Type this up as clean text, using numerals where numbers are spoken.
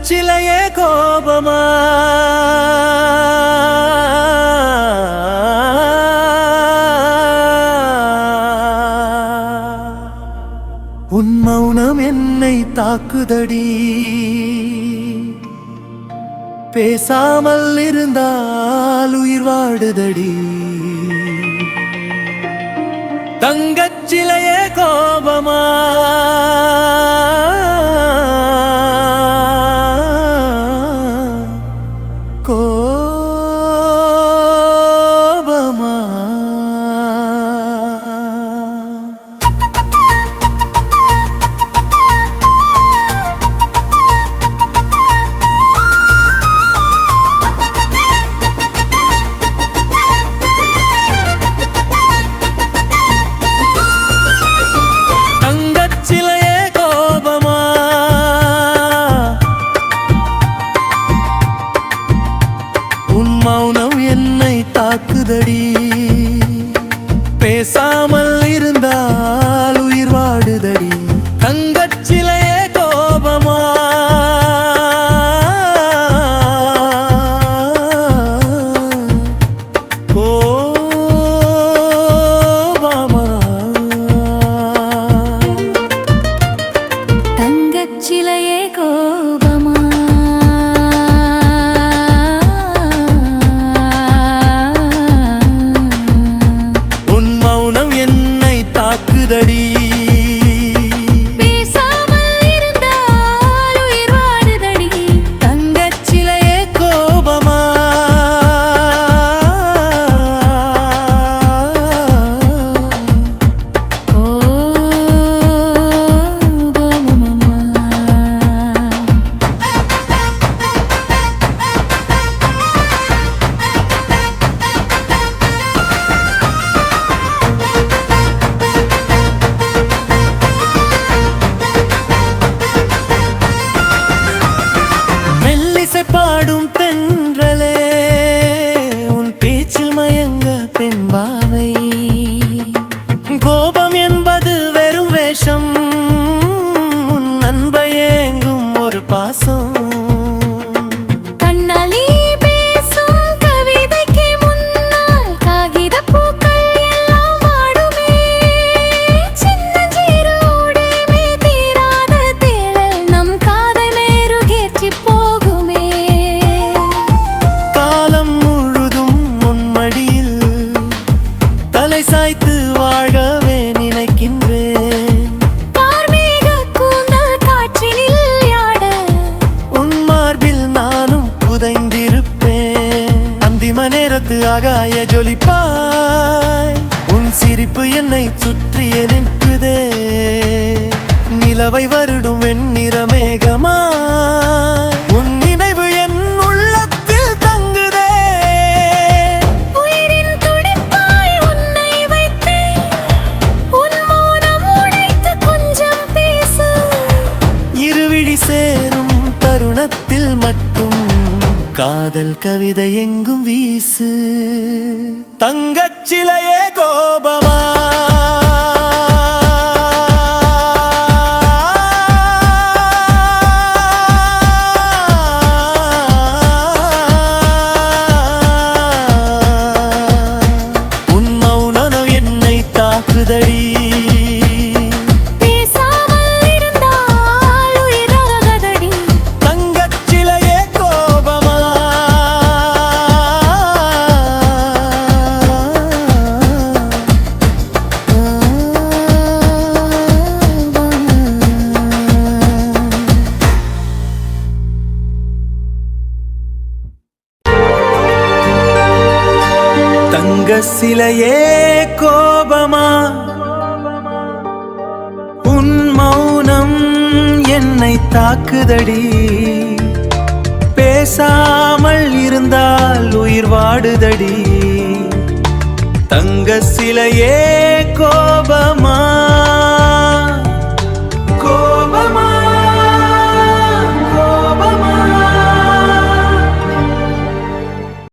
தங்கச்சிலையே கோபமா உன் மௌனம் என்னை தாக்குதடி பேசாமல் இருந்தால் உயிர் வாடுதடி தங்கச்சிலையே கோபமா மௌனம் என்னை தாக்குதடி பேசாமல் இருந்தால் உயிர் வாடுதடி தங்கச்சிலையே கோபமா கோபமா தங்கச்சிலையே கோபமா தாக்குதடி பேசாமல் இருந்தால் உயிர் வாடுதடி தங்கச்சிலையே கோபமா பாடும் தென்றலே உன் பேச்சில் மயங்க பெண்பாவை கோபம் என்பது வெறும் வேஷம் உன் அன்பை ஏங்கும் ஒரு பாசம் சாய்த்து வாழவே நினைக்கின்றேன் கார்மேக கூந்தல் காற்றினில் யாட உன் மார்பில் நானும் புதைந்திருப்பேன் அந்திம நேரத்து ஆகாய ஜொலிப்பாய் உன் சிரிப்பு என்னை சுற்றிய நிற்குதே நிலவை வருடும் வெண்ணிற மேகமாய் உன் நினைவு என் உள்ளத்தில் தங்குதே சேரும் தருணத்தில் மட்டும் காதல் கவிதை எங்கும் வீசு தங்கச்சிலையே கோபமா உன் மௌனம் என்னை தாக்குதடி தங்கச்சிலையே கோபமா உன் மௌனம் என்னை தாக்குதடி பேசாமல் இருந்தால் உயிர் வாடுதடி தங்கச்சிலையே கோபமா